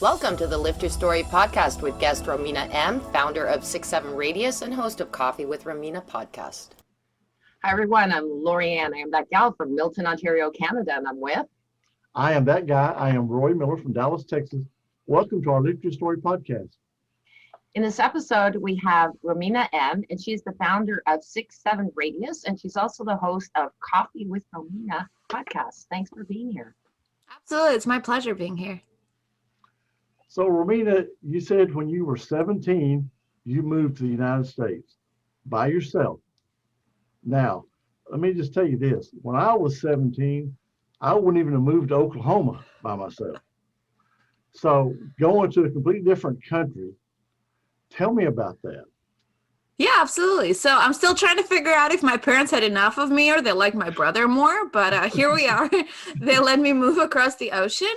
Welcome to the Lift Your Story podcast with guest Romina M., founder of 6-7 Radius and host of Coffee with Romina podcast. Hi, everyone. I'm Lorianne. I am that gal from Milton, Ontario, Canada, and I'm with. I am that guy. I am Roy Miller from Dallas, Texas. Welcome to our Lift Your Story podcast. In this episode, we have Romina M., and she's the founder of 6-7 Radius, and she's also the host of Coffee with Romina podcast. Thanks for being here. Absolutely. It's my pleasure being here. So, Romina, you said when you were 17, you moved to the United States by yourself. Now, let me just tell you this. When I was 17, I wouldn't even have moved to Oklahoma by myself. So, going to a completely different country, tell me about that. Yeah, absolutely. So I'm still trying to figure out if my parents had enough of me or they like my brother more, but here we are. They let me move across the ocean.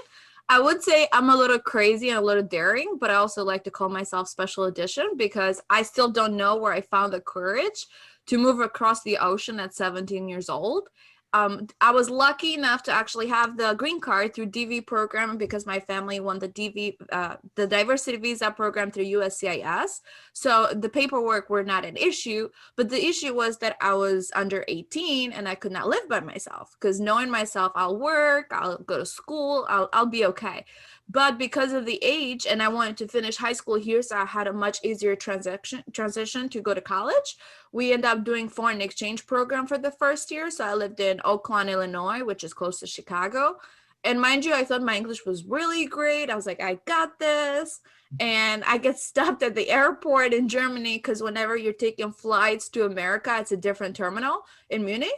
I would say I'm a little crazy and a little daring, but I also like to call myself special edition because I still don't know where I found the courage to move across the ocean at 17 years old. I was lucky enough to actually have the green card through DV program because my family won the DV, the diversity visa program through USCIS. So the paperwork were not an issue, but the issue was that I was under 18 and I could not live by myself because knowing myself, I'll work, I'll go to school, I'll be okay. But because of the age and I wanted to finish high school here, so I had a much easier transition to go to college. We ended up doing foreign exchange program for the first year. So I lived in Oakland, Illinois, which is close to Chicago. And mind you, I thought my English was really great. I was like, I got this. And I get stopped at the airport in Germany because whenever you're taking flights to America, it's a different terminal in Munich.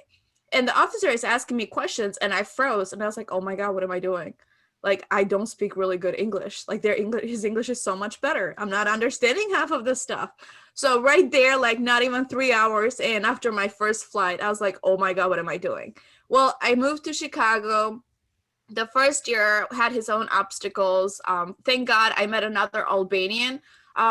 And the officer is asking me questions and I froze. And I was like, oh my God, what am I doing? Like, I don't speak really good English. Like his English is so much better. I'm not understanding half of this stuff. So right there, like not even 3 hours in after my first flight, I was like, oh my God, what am I doing? Well, I moved to Chicago. The first year had his own obstacles. Thank God I met another Albanian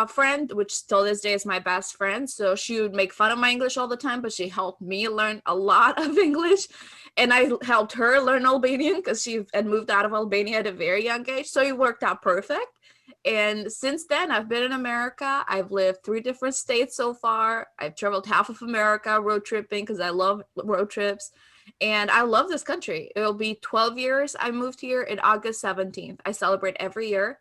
friend, which still this day is my best friend. So she would make fun of my English all the time, but she helped me learn a lot of English. And I helped her learn Albanian because she had moved out of Albania at a very young age. So it worked out perfect. And since then, I've been in America. I've lived 3 different states so far. I've traveled half of America road tripping because I love road trips. And I love this country. It'll be 12 years I moved here in August 17th. I celebrate every year.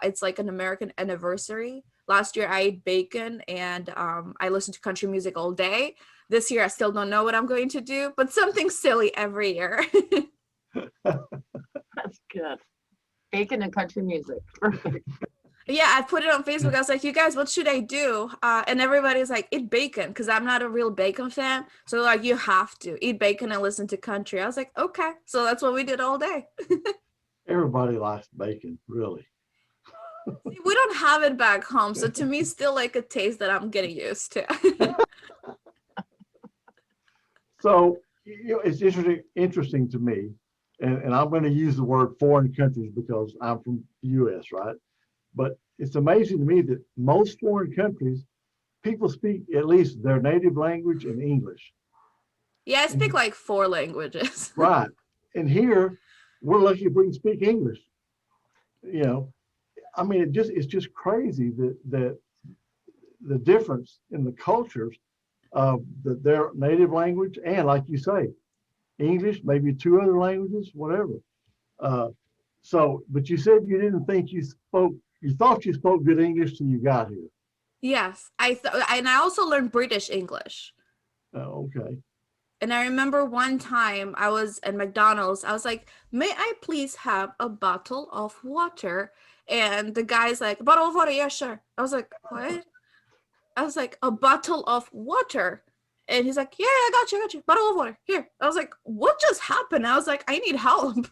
It's like an American anniversary. Last year, I ate bacon and I listened to country music all day. This year, I still don't know what I'm going to do, but something silly every year. That's good. Bacon and country music. Perfect. Yeah, I put it on Facebook. I was like, you guys, what should I do? And everybody's like, eat bacon, because I'm not a real bacon fan. So like, you have to eat bacon and listen to country. I was like, okay. So that's what we did all day. Everybody likes bacon, really. See, we don't have it back home. So to me, it's still like a taste that I'm getting used to. So, it's interesting to me, and I'm going to use the word foreign countries because I'm from the U.S., right? But it's amazing to me that most foreign countries, people speak at least their native language and English. Yeah, I speak like 4 languages. Right. And here, we're lucky if we can speak English. You know, I mean, it's just crazy that the difference in the cultures of their native language and, like you say, English, maybe 2 other languages, whatever. But you said you didn't think you thought you spoke good English till you got here. Yes, and I also learned British English. Oh, okay. And I remember one time I was at McDonald's. I was like, may I please have a bottle of water? And the guy's like, a bottle of water? Yeah, sure. I was like, what? I was like, a bottle of water. And he's like, yeah, I got you. Bottle of water, here. I was like, what just happened? I was like, I need help.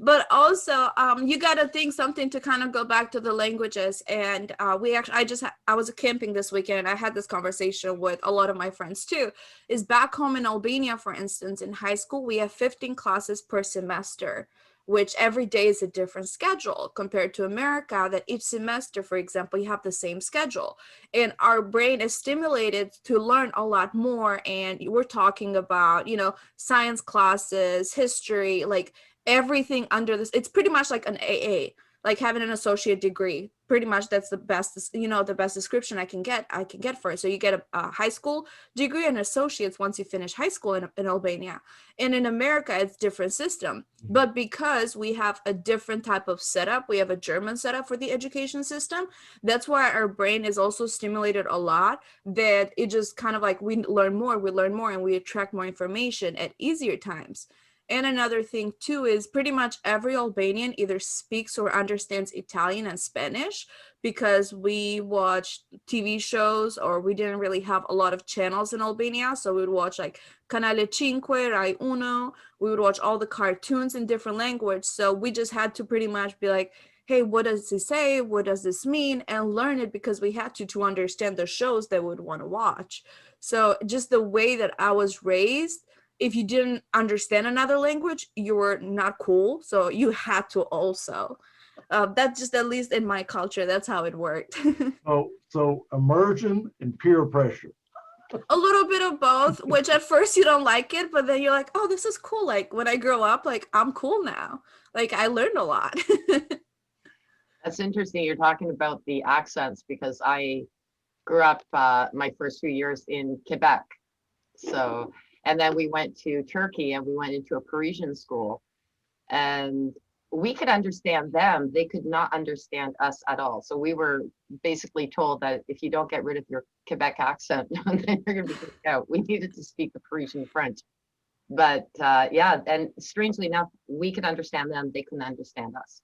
But also, you got to think something to kind of go back to the languages. And I was camping this weekend and I had this conversation with a lot of my friends too, is back home in Albania, for instance, in high school, we have 15 classes per semester, which every day is a different schedule compared to America, that each semester, for example, you have the same schedule. And our brain is stimulated to learn a lot more. And we're talking about, science classes, history, like everything under this. It's pretty much like an AA. like having an associate degree. Pretty much that's the best, the best description I can get for it. So you get a high school degree and associates once you finish high school in Albania. And in America, it's different system. But because we have a different type of setup, we have a German setup for the education system. That's why our brain is also stimulated a lot, that it just kind of like we learn more, and we attract more information at easier times. And another thing too is pretty much every Albanian either speaks or understands Italian and Spanish, because we watched TV shows, or we didn't really have a lot of channels in Albania. So we would watch like Canale 5, Rai Uno. We would watch all the cartoons in different language. So we just had to pretty much be like, hey, what does he say? What does this mean? And learn it, because we had to understand the shows that we would want to watch. So just the way that I was raised, if you didn't understand another language, you were not cool. So you had to also. That's just, at least in my culture, that's how it worked. So immersion and peer pressure. A little bit of both, which at first you don't like it, but then you're like, oh, this is cool. Like when I grow up, like I'm cool now. Like I learned a lot. That's interesting. You're talking about the accents, because I grew up my first few years in Quebec. So, and then we went to Turkey and we went into a Parisian school, and we could understand them. They could not understand us at all. So we were basically told that if you don't get rid of your Quebec accent, then you're going to be kicked out. We needed to speak the Parisian French. But yeah, and strangely enough, we could understand them. They couldn't understand us.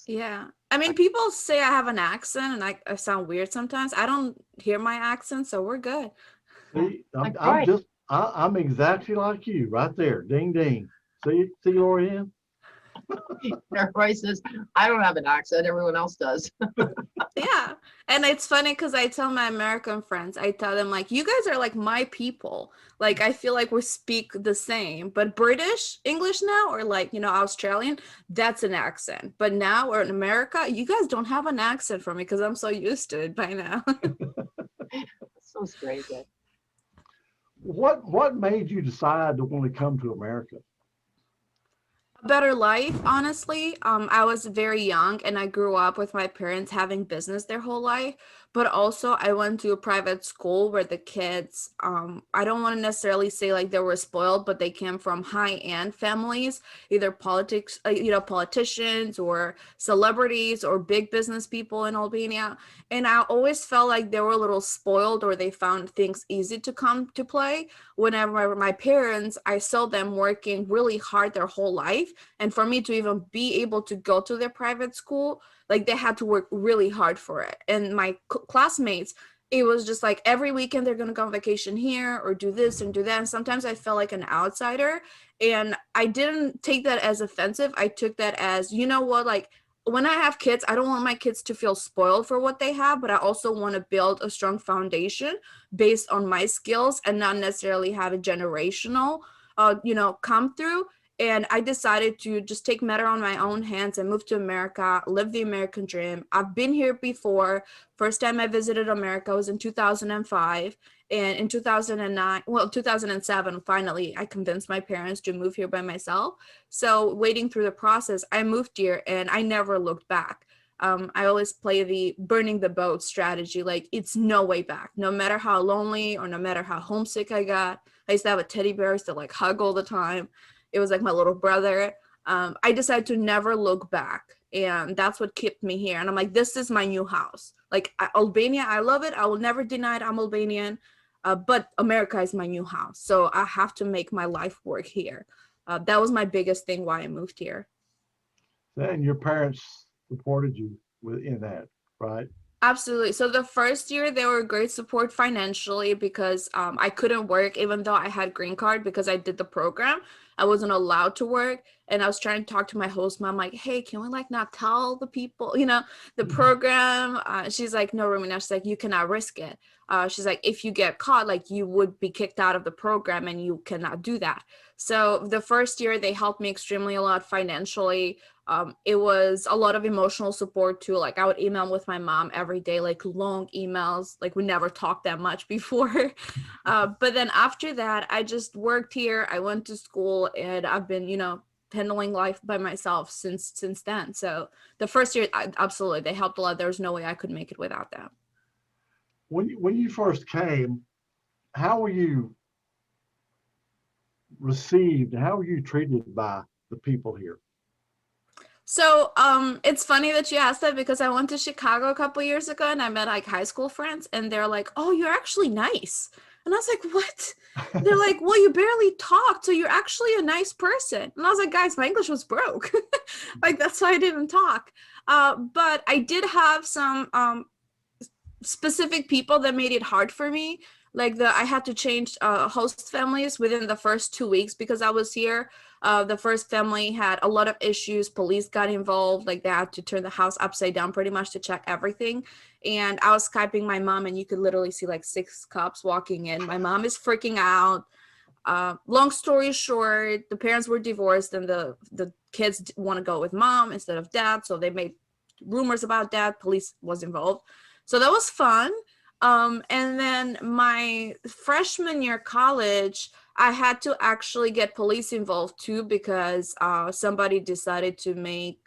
Yeah. I mean, people say I have an accent and I sound weird sometimes. I don't hear my accent, so we're good. See, I'm exactly like you right there. Ding, ding. See, Lorianne? Roy says, I don't have an accent. Everyone else does. Yeah. And it's funny because I tell my American friends, I tell them like, you guys are like my people. Like, I feel like we speak the same, but British English now, or like, Australian, that's an accent. But now we're in America, you guys don't have an accent for me because I'm so used to it by now. So strange. What made you decide to want to come to America? A better life, honestly. I was very young and I grew up with my parents having business their whole life, but also I went to a private school where the kids, I don't want to necessarily say like they were spoiled, but they came from high-end families, either politicians or celebrities or big business people in Albania. And I always felt like they were a little spoiled, or they found things easy to come to play. Whenever my parents, I saw them working really hard their whole life. And for me to even be able to go to their private school, like they had to work really hard for it. And my classmates, it was just like every weekend they're going to go on vacation here or do this and do that. And sometimes I felt like an outsider, and I didn't take that as offensive. I took that as, you know what, like when I have kids, I don't want my kids to feel spoiled for what they have, but I also want to build a strong foundation based on my skills and not necessarily have a generational, come through. And I decided to just take matter on my own hands and move to America, live the American dream. I've been here before. First time I visited America was in 2005. And in 2007, finally, I convinced my parents to move here by myself. So waiting through the process, I moved here and I never looked back. I always play the burning the boat strategy. Like it's no way back, no matter how lonely or no matter how homesick I got. I used to have a teddy bear to like hug all the time. It was like my little brother. I decided to never look back. And that's what kept me here. And I'm like, this is my new house. Like Albania, I love it. I will never deny it. I'm Albanian. But America is my new house. So I have to make my life work here. That was my biggest thing why I moved here. And your parents supported you in that, right? Absolutely. So the first year, they were great support financially because I couldn't work even though I had green card because I did the program. I wasn't allowed to work. And I was trying to talk to my host mom, like, hey, can we like not tell the people, the program? She's like, no, Romina. She's like, you cannot risk it. She's like, if you get caught, like you would be kicked out of the program and you cannot do that. So the first year, they helped me extremely a lot financially. It was a lot of emotional support too. Like I would email with my mom every day, like long emails, like we never talked that much before. But then after that, I just worked here. I went to school and I've been, handling life by myself since then. So the first year, absolutely, they helped a lot. There was no way I could make it without them. When you first came, how were you received? How were you treated by the people here? So it's funny that you asked that because I went to Chicago a couple years ago and I met like high school friends and they're like, "Oh, you're actually nice." And I was like, "What?" They're like, "Well, you barely talked, so you're actually a nice person." And I was like, "Guys, my English was broke." Like that's why I didn't talk. But I did have some specific people that made it hard for me. Like I had to change host families within the first 2 weeks because I was here. The first family had a lot of issues. Police got involved. Like they had to turn the house upside down pretty much to check everything. And I was Skyping my mom and you could literally see like 6 cops walking in. My mom is freaking out. Long story short, the parents were divorced and the kids want to go with mom instead of dad. So they made rumors about dad. Police was involved. So that was fun. And then my freshman year college, I had to actually get police involved too because somebody decided to make,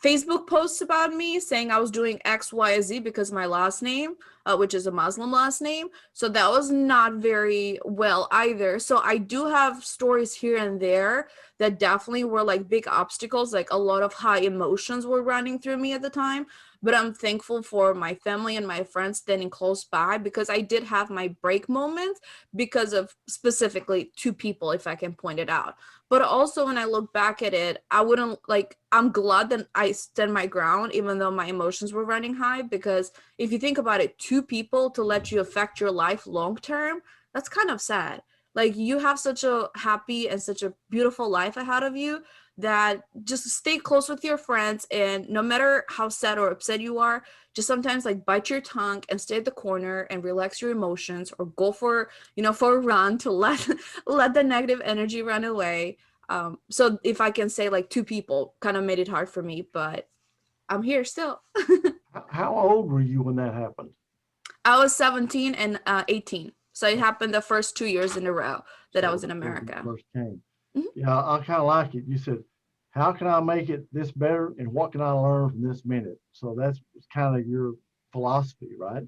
Facebook posts about me saying I was doing X, Y, Z because my last name, which is a Muslim last name. So that was not very well either. So I do have stories here and there that definitely were like big obstacles. Like a lot of high emotions were running through me at the time. But I'm thankful for my family and my friends standing close by because I did have my break moments because of specifically 2 people, if I can point it out. But also when I look back at it, I'm glad that I stand my ground, even though my emotions were running high, because if you think about it, 2 people to let you affect your life long term, that's kind of sad. Like you have such a happy and such a beautiful life ahead of you that just stay close with your friends. And no matter how sad or upset you are, just sometimes like bite your tongue and stay at the corner and relax your emotions or go for a run to let the negative energy run away. So if I can say like 2 people kind of made it hard for me, but I'm here still. How old were you when that happened? I was 17 and 18. So it happened the first 2 years in a row that I was in America. First came. Mhm. Yeah, I kind of like it. You said, how can I make it this better and what can I learn from this minute? So that's kind of your philosophy, right?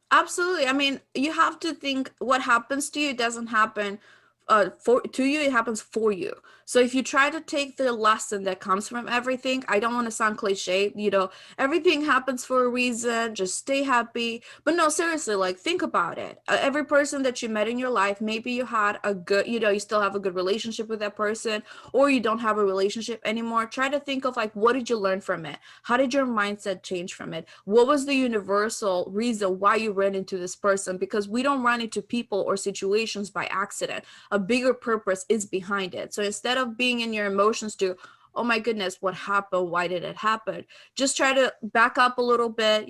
Absolutely. I mean, you have to think what happens to you doesn't happen to you, it happens for you. So if you try to take the lesson that comes from everything, I don't want to sound cliche, everything happens for a reason, just stay happy. But no, seriously, like think about it. Every person that you met in your life, maybe you had a good, you still have a good relationship with that person, or you don't have a relationship anymore. Try to think of like, what did you learn from it? How did your mindset change from it? What was the universal reason why you ran into this person? Because we don't run into people or situations by accident. A bigger purpose is behind it. So instead of being in your emotions to, oh my goodness, what happened? Why did it happen? Just try to back up a little bit,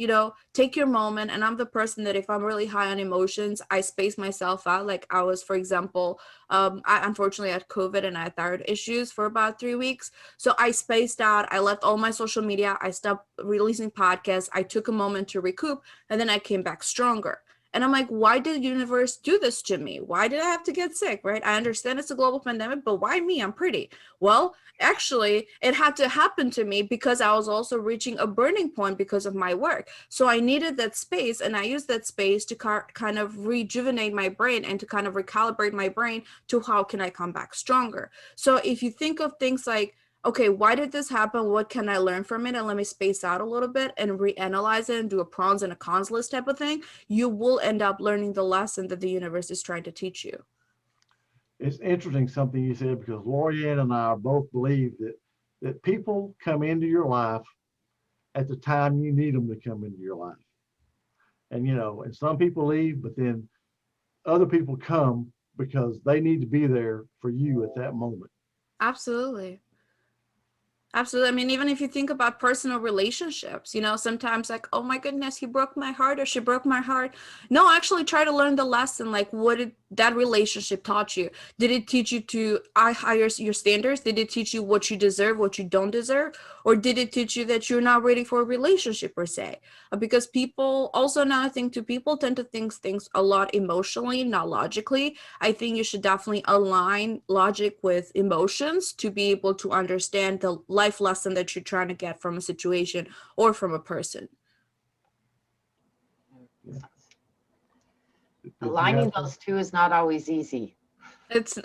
take your moment. And I'm the person that if I'm really high on emotions, I space myself out. Like I was, for example, I unfortunately had COVID and I had thyroid issues for about 3 weeks. So I spaced out. I left all my social media. I stopped releasing podcasts. I took a moment to recoup and then I came back stronger. And I'm like, why did the universe do this to me? Why did I have to get sick, right? I understand it's a global pandemic, but why me? I'm pretty. Well, actually, it had to happen to me because I was also reaching a burning point because of my work. So I needed that space, and I used that space to kind of rejuvenate my brain and to kind of recalibrate my brain to how can I come back stronger. So if you think of things like, okay, why did this happen? What can I learn from it? And let me space out a little bit and reanalyze it and do a pros and a cons list type of thing. You will end up learning the lesson that the universe is trying to teach you. It's interesting something you said because Lorianne and I both believe that people come into your life at the time you need them to come into your life. And and some people leave, but then other people come because they need to be there for you at that moment. Absolutely. Absolutely. I mean, even if you think about personal relationships, sometimes like, oh my goodness, he broke my heart or she broke my heart. No, actually try to learn the lesson. Like, what did that relationship taught you? Did it teach you to higher your standards? Did it teach you what you deserve, what you don't deserve? Or did it teach you that you're not ready for a relationship per se? Because people, also another thing too, people tend to think things a lot emotionally, not logically. I think you should definitely align logic with emotions to be able to understand the life lesson that you're trying to get from a situation or from a person. Aligning those two is not always easy. It's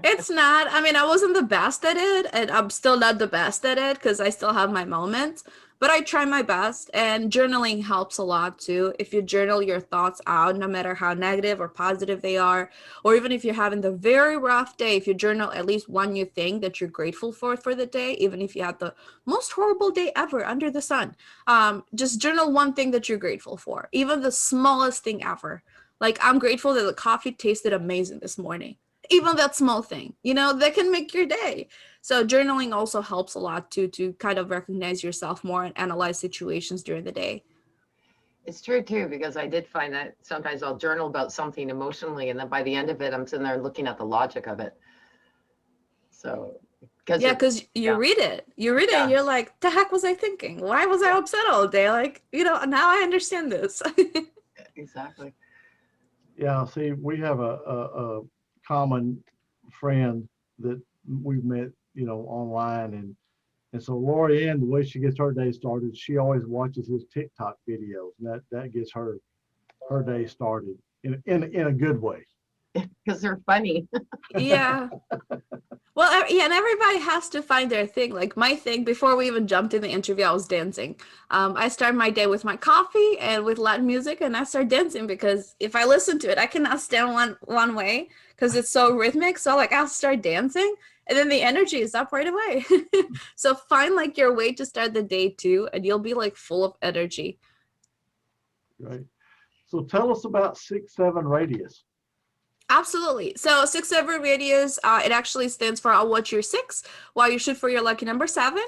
it's not. I mean, I wasn't the best at it, and I'm still not the best at it because I still have my moments, but I try my best, and journaling helps a lot too. If you journal your thoughts out, no matter how negative or positive they are, or even if you're having the very rough day, if you journal at least one new thing that you're grateful for the day, even if you had the most horrible day ever under the sun, just journal one thing that you're grateful for, even the smallest thing ever. Like, I'm grateful that the coffee tasted amazing this morning. Even that small thing, that can make your day. So journaling also helps a lot too, to kind of recognize yourself more and analyze situations during the day. It's true too, because I did find that sometimes I'll journal about something emotionally, and then by the end of it, I'm sitting there looking at the logic of it. So, because you read it, and you're like, the heck was I thinking? Why was I upset all day? Like, now I understand this. Exactly. Yeah, see, we have a common friend that we've met, online, and so Lori Ann, the way she gets her day started, she always watches his TikTok videos, and that gets her day started in a good way. Because they're funny. Yeah. Well, yeah, and everybody has to find their thing. Like, my thing, before we even jumped in the interview, I was dancing. I start my day with my coffee and with Latin music, and I start dancing because if I listen to it, I cannot stand one way because it's so rhythmic. So, like, I'll start dancing, and then the energy is up right away. So find, like, your way to start the day, too, and you'll be, like, full of energy. Right. So tell us about 6-7 Radius. Absolutely. So 6-7 Radius, it actually stands for I'll watch your 6 while you shoot for your lucky number 7.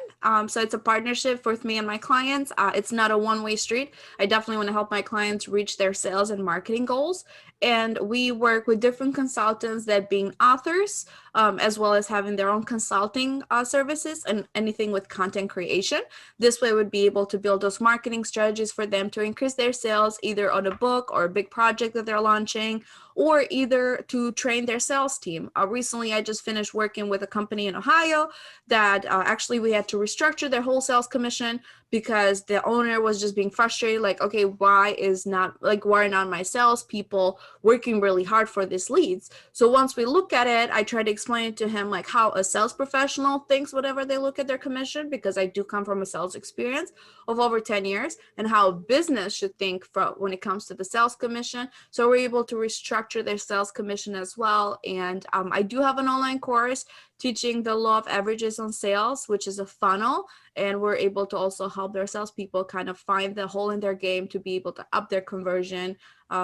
So it's a partnership with me and my clients. It's not a one-way street. I definitely want to help my clients reach their sales and marketing goals. And we work with different consultants that being authors, as well as having their own consulting services and anything with content creation. This way would be able to build those marketing strategies for them to increase their sales, either on a book or a big project that they're launching, or either to train their sales team. Recently, I just finished working with a company in Ohio that actually we had to restructure their whole sales commission because the owner was just being frustrated, like, okay, why are not my salespeople working really hard for these leads? So once we look at it, I try to explain to him like how a sales professional thinks whenever they look at their commission, because I do come from a sales experience of over 10 years, and how business should think when it comes to the sales commission. So we're able to restructure their sales commission as well. And I do have an online course teaching the law of averages on sales, which is a funnel. And we're able to also help their salespeople kind of find the hole in their game to be able to up their conversion,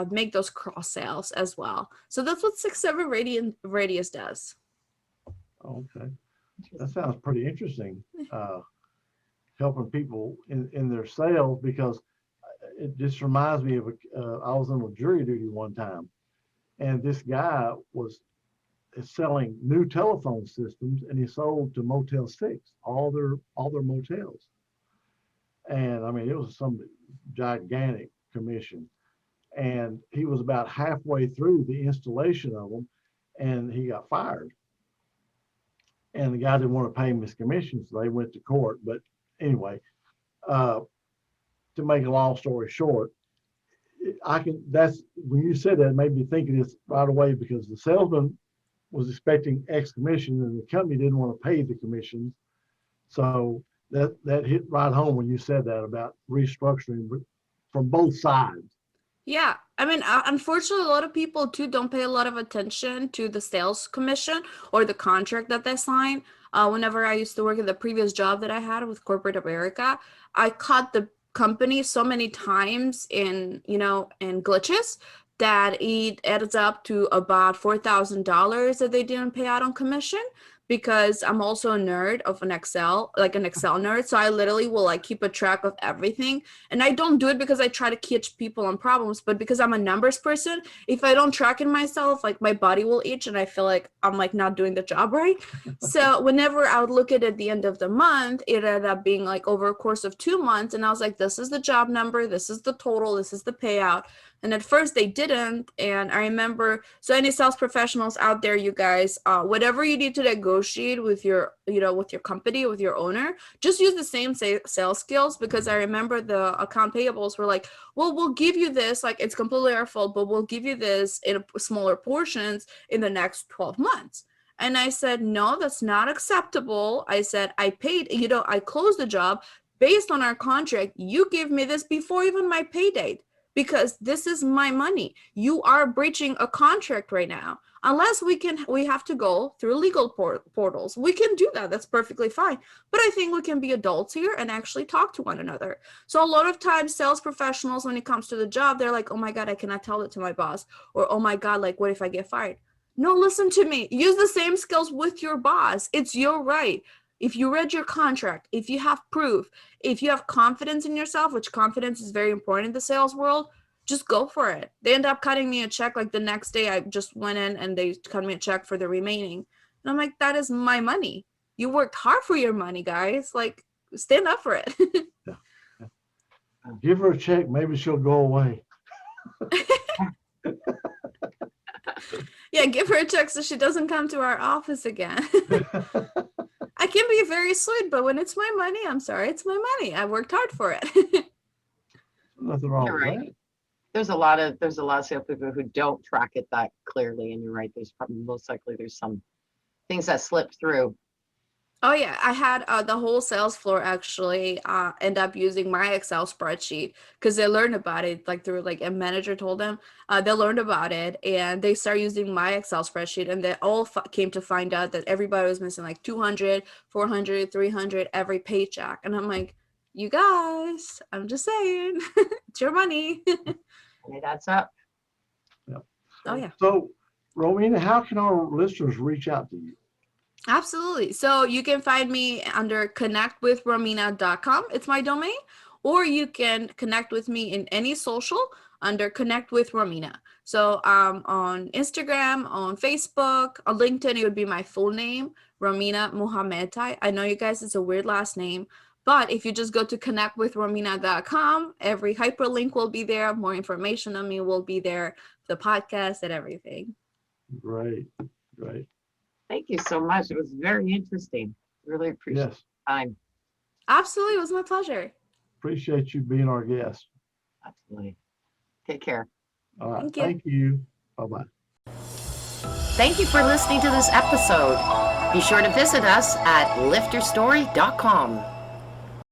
make those cross sales as well. So that's what 6-7 Radius does. Okay. That sounds pretty interesting. Helping people in their sales, because it just reminds me of I was on a jury duty one time, and this guy was selling new telephone systems, and he sold to Motel 6, all their motels. And I mean, it was some gigantic commission. And he was about halfway through the installation of them, and he got fired. And the guy didn't want to pay him his commission, so they went to court. But anyway, to make a long story short, that's when you said that, it made me think of this right away, because the salesman was expecting X commission and the company didn't want to pay the commissions. So that hit right home when you said that about restructuring from both sides. Yeah, I mean, unfortunately, a lot of people too don't pay a lot of attention to the sales commission or the contract that they sign. Whenever I used to work at the previous job that I had with corporate America, I caught the company so many times in glitches that it adds up to about $4,000 that they didn't pay out on commission, because I'm also a nerd of an Excel nerd. So I literally will like keep a track of everything. And I don't do it because I try to catch people on problems, but because I'm a numbers person. If I don't track it myself, like my body will itch and I feel like I'm like not doing the job right. So whenever I would look at the end of the month, it ended up being like over a course of 2 months. And I was like, this is the job number, this is the total, this is the payout. And at first they didn't. And I remember, so any sales professionals out there, you guys, whatever you need to negotiate with your, with your company, with your owner, just use the same sales skills. Because I remember the account payables were like, well, we'll give you this, like it's completely our fault, but we'll give you this in smaller portions in the next 12 months. And I said, no, that's not acceptable. I said, I paid, I closed the job based on our contract. You give me this before even my pay date, because this is my money. You are breaching a contract right now. Unless we have to go through legal portals. We can do that. That's perfectly fine. But I think we can be adults here and actually talk to one another. So a lot of times sales professionals, when it comes to the job, they're like, oh my God, I cannot tell it to my boss. Or, oh my God, like, what if I get fired? No, listen to me. Use the same skills with your boss. It's your right. If you read your contract, if you have proof, if you have confidence in yourself, which confidence is very important in the sales world, just go for it. They end up cutting me a check. Like the next day I just went in and they cut me a check for the remaining. And I'm like, that is my money. You worked hard for your money, guys. Like, stand up for it. Yeah. Give her a check. Maybe she'll go away. Yeah, give her a check so she doesn't come to our office again. I can be very sweet, but when it's my money, I'm sorry, it's my money. I worked hard for it. Nothing wrong You're with right. that. There's a lot of salespeople who don't track it that clearly, and you're right. There's probably most likely there's some things that slip through. Oh yeah, I had the whole sales floor actually end up using my Excel spreadsheet because they learned about it like through like a manager told them. They learned about it and they started using my Excel spreadsheet, and they all came to find out that everybody was missing like 200, 400, 300 every paycheck. And I'm like, you guys, I'm just saying, it's your money. Okay, that's up. Oh yeah. So, Romina, how can our listeners reach out to you? Absolutely. So you can find me under connectwithromina.com. It's my domain. Or you can connect with me in any social under Connect with Romina. So on Instagram, on Facebook, on LinkedIn, it would be my full name, Romina Muhametaj. I know you guys, it's a weird last name. But if you just go to connectwithromina.com, every hyperlink will be there. More information on me will be there, the podcast and everything. Great. Great. Thank you so much. It was very interesting. Really appreciate Yes. the time. Absolutely. It was my pleasure. Appreciate you being our guest. Absolutely. Take care. All right. Thank you. Thank you. Bye-bye. Thank you for listening to this episode. Be sure to visit us at lifterstory.com.